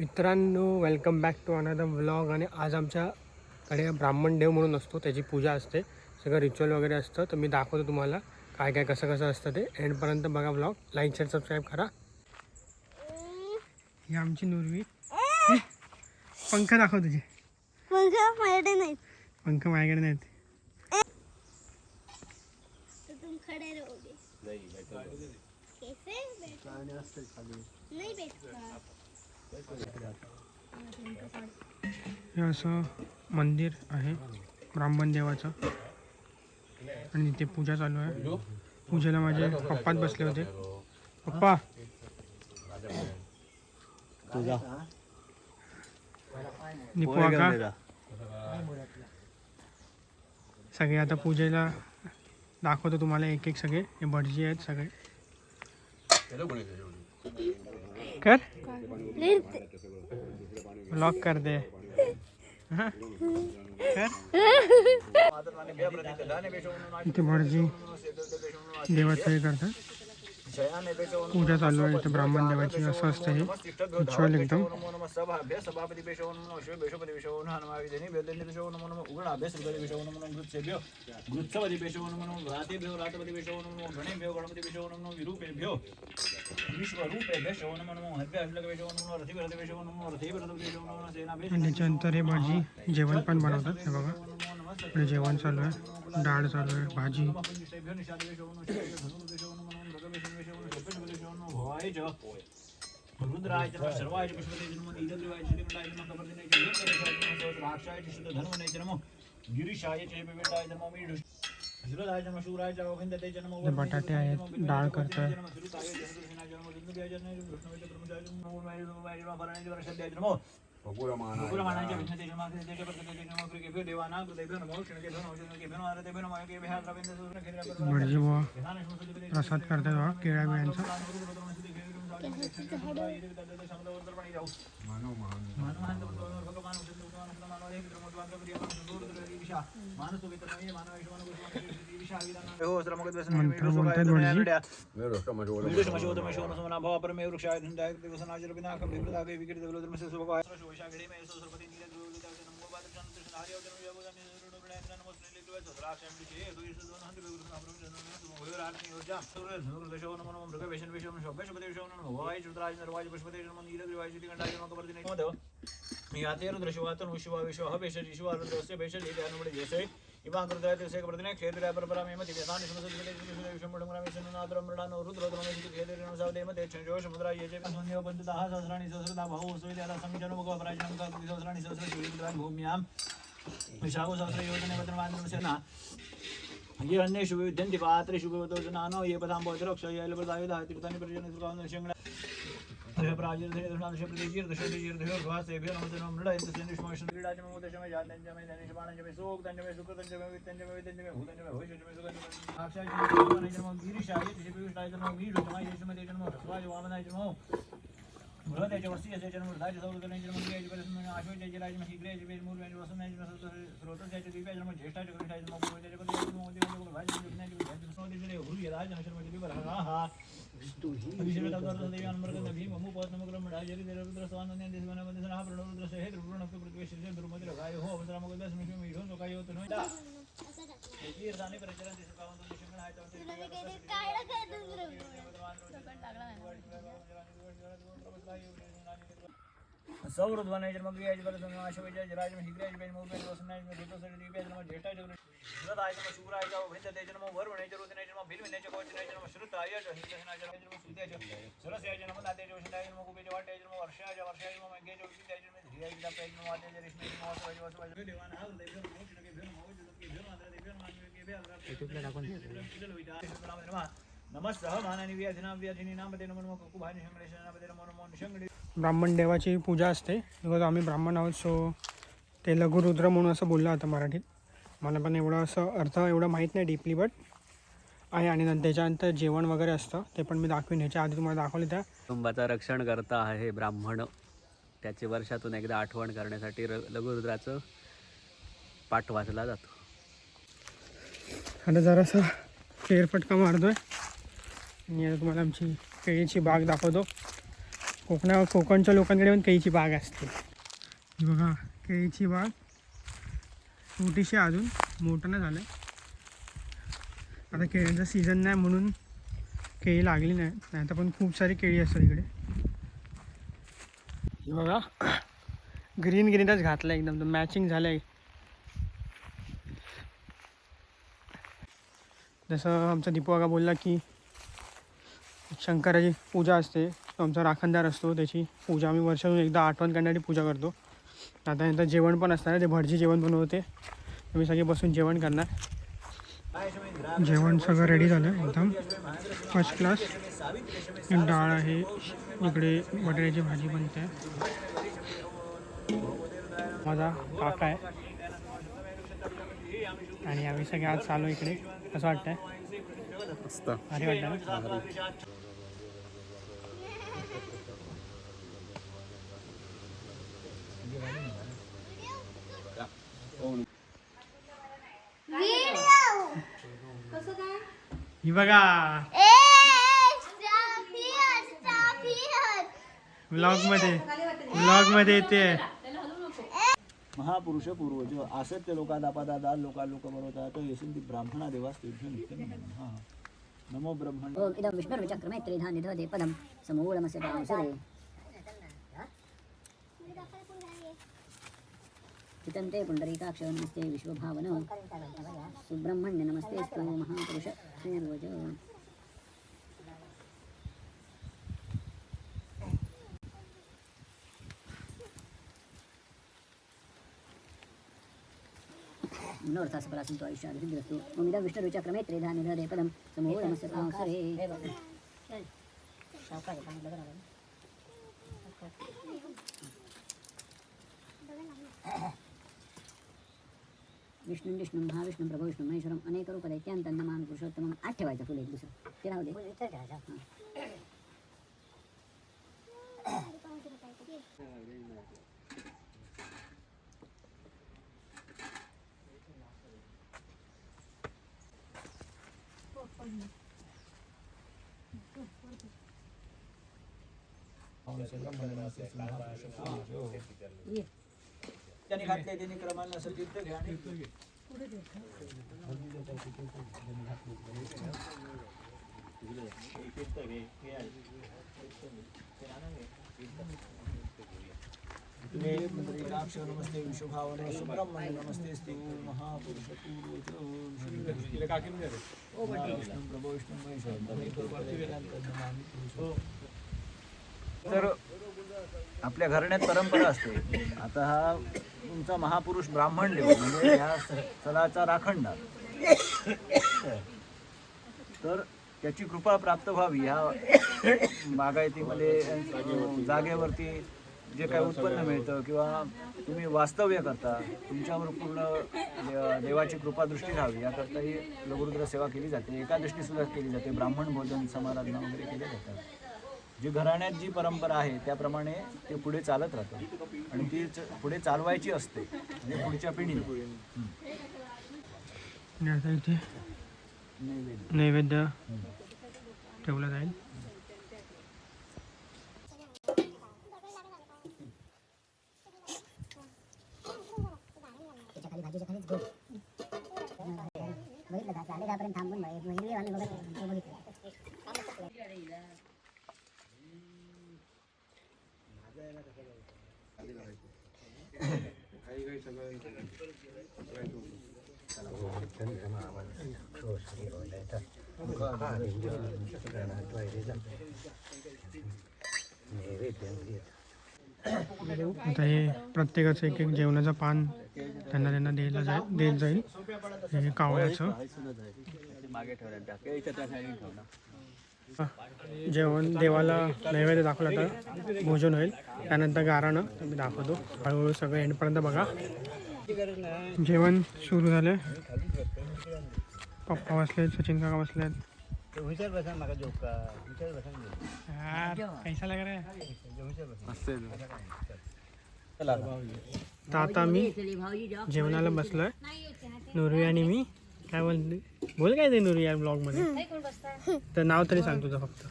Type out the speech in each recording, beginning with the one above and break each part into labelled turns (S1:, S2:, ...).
S1: मित्रांनो, welcome back to another vlog. आणि आज आमच्याकडे ब्राह्मण देव म्हणून असतो, त्याची पूजा असते, सगळं रिच्युअल वगैरे असतं. तर मी दाखवतो तुम्हाला काय काय कसं कसं असतं ते. एंडपर्यंत बघा व्लॉग. लाईक शेअर सबस्क्राईब करा. ही आमची नुरवी. पंख दाखव तुझे.
S2: पंख माझ्याकडे नाहीत.
S1: पंख माझ्याकडे नाहीत.
S2: तो तुम खड़े रहोगे. कैसे नहीं बैठूंगा.
S1: हे असं मंदिर आहे ब्राह्मण देवाचं, आणि इथे पूजा चालू आहे. पूजेला माझे पप्पाच बसले होते. पप्पा निपू का सगळे आता पूजेला दाखवतो तुम्हाला एक एक. सगळे हे भटजी आहेत सगळे. कर ब्लॉग कर दे. इथे भटजी देवाचं हे करतात, पूजा चालू आहे इथे ब्राह्मण देवाची. असं असतं हे रिच्युअल एकदम. त्याच्यानंतर हे भटजी जेवण पण बनवतात. हे बघा, इकडे जेवण चालू आहे, डाळ चालू आहे, भाजी. रुद्राय नमः सर्वाय पुष्पते नमः नीलद्रवाय श्रीमंडाय नमः कपर्दिने राक्षाय शुद्धधर्मने नमः गिरीशाय चेपेटाय नमः मीढ शिरोधाय नमः शूराय गोविंदते नमः. बटाटे आहेत, डाळ करतात. पुरमानाच्या विष्णुते नमः कृतेच्या प्रत्येक नमः कृतेभ्यो देवानां कृतेभ्यो नमः क्षणकेभ्यो नमः नारदेभ्यो नमः केभ्यः रविंद्र भटजी बुवा प्रसाद करतात बघा केळ्या बिळ्यांचा. मंत्र बोलतात ये अन्य शुभ विद्यन्ति पात्रे शुभवतो जनानो ये पदां बोधरक्ष ये लबदायुधा तीर्थानि परिजन सुखान शंगला अरे प्राचीन थे दर्शन दर्शन प्रदेशीर दर्शन दर्शन घास से भी नमः नमः मृडा इंद्र सेन विष्णु क्रीडा जम मोद जम जात जम धनेश बाण जम सोक तंज में सुकृत जम वित्तन जम वित्तन जम भूतन जम भविष्य जम सुगंध अक्षय जम जम गिरिशाय जम विष्णु जम वीर जम जम में जम रसवाज वामनाय जम बृहद जवर्षि जय जन्म दाय सौगन जन्म जय जन्म आशो जय जय जन्म शीघ्र जय मूल जय वसुन जय स्रोत जय दीप जन्म ज्येष्ठ जय जन्म जय जन्म जय जन्म भाई जन्म जय सौ जय हुरु यदा जन्म शर्म जय बरहा हा विषय तत्व देवी अनमर्ग नभी ममु पद नमग्रम मडा जय देव रुद्र स्वान ने देश बना बंद सना प्रणव रुद्र से हे द्रुवण पृथ्वी श्री द्रुमति लगाय हो अवसर मग दस मिशो मिशो तो काय होत नोदा तीर दाने प्रचलन दिस कावन तो निशंगण आहे तो
S2: कायला काय दुसरं
S1: सौरध्वने जन्म क्रियाज बलसंग आशोजय जराज में शीघ्र जय मूल में वसनाय में भूतो से दीप जन्म ज्येष्ठ जन्म श्रुताय जन्म शुभराय जाव भिन्नते जन्म वरुणे जरुतने जन्म भिलविने कोचने जन्म श्रुताय जन्म जन्म सुते सरस्याय जन्म नाते जोषणाय जन्म कुबे वाटे जन्म वर्षाय जन्म मंगे जोषिताय जन्म धीराय जन्म जन्म वाते रेशमे जन्म वासवाय देवान हाल देव मोक्ष के भेन मोक्ष के भेन आदर देव मान के भेन युट्यूबला टाकून नमस्ते मानानी व्याधिना व्याधिनी नामते नमो कुभानी शंगडेश नामते नमो शंगडे. ब्राह्मण देवाची पूजा असते. बिकॉज आम्ही ब्राह्मण आहोत, सो ते लघुरुद्र म्हणून असं बोललं होतं मराठीत. मला पण एवढं असं अर्थ एवढं माहीत नाही डीपली, बट आहे. आणि नंतर त्याच्यानंतर जेवण वगैरे असतं, ते पण मी दाखवीन. ह्याच्या आधी तुम्हाला दाखवलं त्या
S3: कुटुंबाचं रक्षण करता आहे ब्राह्मण. त्याची वर्षातून एकदा आठवण करण्यासाठी लघुरुद्राचं पाठ वाचला जातो.
S1: आता जरासा फेरफटका मारतोय आणि आता तुम्हाला आमची केळीची बाग दाखवतो.
S4: कोकणच्या लोकांकडे पण केळीची बाग असते. ही बघा केळीची बाग छोटीशी अजून मोठं नाही झालं. आता केळीचा सीझन नाही म्हणून केळी लागली नाही तर पण खूप सारी केळी असतात इकडे. हे बघा ग्रीनच घातलं एकदम मॅचिंग झालं आहे. जसं आमचा दीपू काका बोलला की शंकराची पूजा असते, तो आमचा राखणदार असतो, त्याची पूजा आम्ही वर्षातून एकदा आठवण करण्यासाठी पूजा करतो. आता नंतर जेवण पण असणार, ते भटजी जेवण बनवते, तुम्ही सगळे बसून जेवण करणार. जेवण सगळं रेडी झालं एकदम फर्स्ट क्लास. डाळ आहे इकडे, बटाट्याची भाजी बनते. माझा काका आहे आणि आम्ही सगळे आज चालू इकडे. कसं वाटतंय? भारी वाटतं ना? ही बघा व्लॉग मध्ये येते.
S1: महापुरुष पूर्वज असत्य लोका दापादा दाल लोका लोक बरोवतात येसून ती ब्राह्मणा देवास हा नमो ब्रह्मण.
S5: ओम इदं विष्णुर्विचक्रमे त्रिधा निधते पदं समूलमस्य पांसुरे चितन्ते पुण्डरीकाक्ष नमस्ते विश्वभावन सुब्रह्मण्य नमस्तेस्तु महापुरुष पूर्वज. मनोरथा सफला संतो आयुष्याभिवृद्धस्तु. ओम इदं विष्णुर्विचक्रमे त्रिधा निधते पदं समूलमस्य पांसुरे विष्णू विष्णू महाविष्णू प्रभू विष्णू महेश्वरम अनेक रूप दैत्यांतं नमामि पुरुषोत्तमं. आठ ठेवायचं फुल एक दुसरं ते राहू दे.
S1: त्यांनी घातले त्यांनी क्रमाने असं तीर्थ घ्या आणि नमस्ते विश्वभावन सुब्रह्मण्य नमस्ते महापुरुष विष्णू प्रभो विष्णू महेश्वर. तर आपल्या घराण्यात परंपरा असते. आता हा तुमचा महापुरुष ब्राह्मण देव म्हणजे ह्या स्थळाचा राखणदार, तर त्याची कृपा प्राप्त व्हावी ह्या बागायतीमध्ये जागेवरती जे काही उत्पन्न मिळतं किंवा तुम्ही वास्तव्य करता तुमच्यावर पूर्ण देवाची कृपा दृष्टी राहावी याकरता ही लघुरुद्र सेवा केली जाते. एकादशी सुद्धा केली जाते. ब्राह्मण भोजन समाराधना वगैरे केले जातात. जी घराण्यात जी परंपरा आहे त्याप्रमाणे ते पुढे चालत राहतं आणि ती पुढे चालवायची असते म्हणजे पुढच्या पिढीने.
S4: इथे नैवेद्य ठेवला जाईल.
S5: थांबून
S4: आता हे प्रत्येकाचं एक जेवणाचं पान त्यांना देत जाईल. हे कावळ्याचं जेवण देवाला नैवेद्य दाखवला तर भोजन होईल. त्यानंतर गाराणं मी दाखवतो. हळूहळू सगळं एंडपर्यंत बघा. जेवण सुरू झालं. पप्पा बसले, सचिन काका बसले. कैसा लग रहा है? तर आता मी जेवणाला बसलोय. नुरी आणि मी काय बोल काय ते नुरी या ब्लॉग मध्ये तर नाव तरी सांग तुझं फक्त.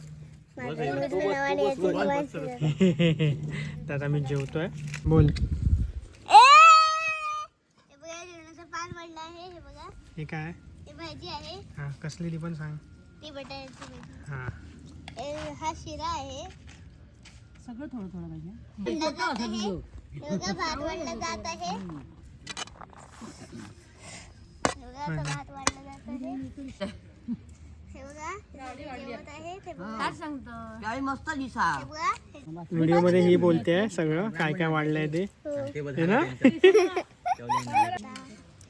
S2: माझ्या नुसतं नावाने याची दिवाण सुरू.
S4: तर आता मी जेवतोय. बोल.
S2: हे बघा जेवणाचं पान पडलं आहे. हे बघा
S4: हे काय?
S2: हे भाजी आहे.
S4: हा कसली ती पण सांग.
S2: ती बटाट्याची भाजी.
S4: हा
S2: हा शिरा आहे.
S5: सगळं थोडं थोडं पाहिजे.
S2: अंडा जात आहे. हे बघा भात वाढला जात आहे. हे बघा आता भात वाढला जात आहे. हे बघा जेवत आहे. ते बघा
S5: मस्त दिसा.
S2: हे बघा
S4: व्हिडिओ मध्ये ही बोलते सगळं काय काय वाढलंय ते. हे ना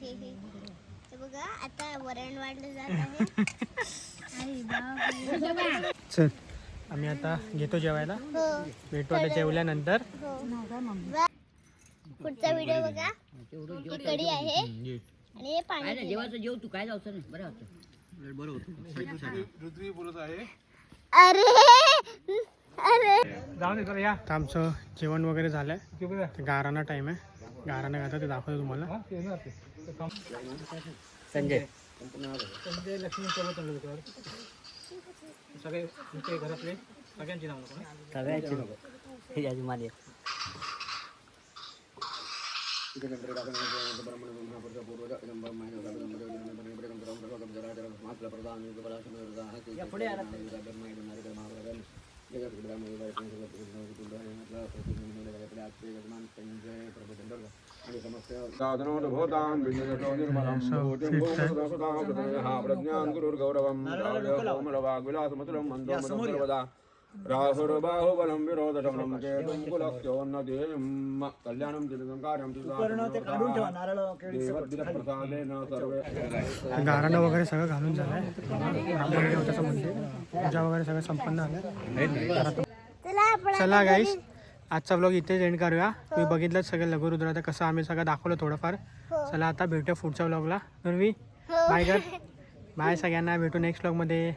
S2: हे बघा आता वरण वाढलं जात आहे.
S4: चल आम्ही आता घेतो जेवायला.
S2: हो
S4: भेटू आता जेवल्यानंतर.
S2: हो पुढचा व्हिडिओ बघा. ही कढी आहे आणि हे पाणी केलं.
S5: जेवायचं जेव तू काय जायचं नाही बरं होतं.
S2: अरे अरे
S4: जाऊ दे तर या. आमचं जेवण वगैरे झालंय. गाराना टाइम आहे. गाराना घालतं ते दाखवतो तुम्हाला.
S3: संजय
S1: लक्ष्मी सगळे तुमचे घरातले सगळ्यांची नाव नको ना?
S3: सगळ्याची नको. हे याची माली आहे. या पुढे आला
S6: राहुर्बाहुबलं विरोधशमनं चेतुं कुलस्योन्नतिं कल्याणं दिलसंकारं देवद्दिलप्रसादेन सर्वे.
S4: गाराणं वगैरे सगळं घालून झालंय. ब्राह्मण देवताचं मंदिर पूजा वगैरे सगळं संपन्न झालं. चला गाईस आजचा व्लॉग इथेच एंड करूया. तुम्ही बघितलं सगळं लघुरुद्राचं कसं आम्ही सगळं दाखवलं थोडंफार. चला आता भेटूया पुढच्या व्लॉगला. नरवी बाय कर. बाय सगळ्यांना. भेटू नेक्स्ट व्लॉगमध्ये.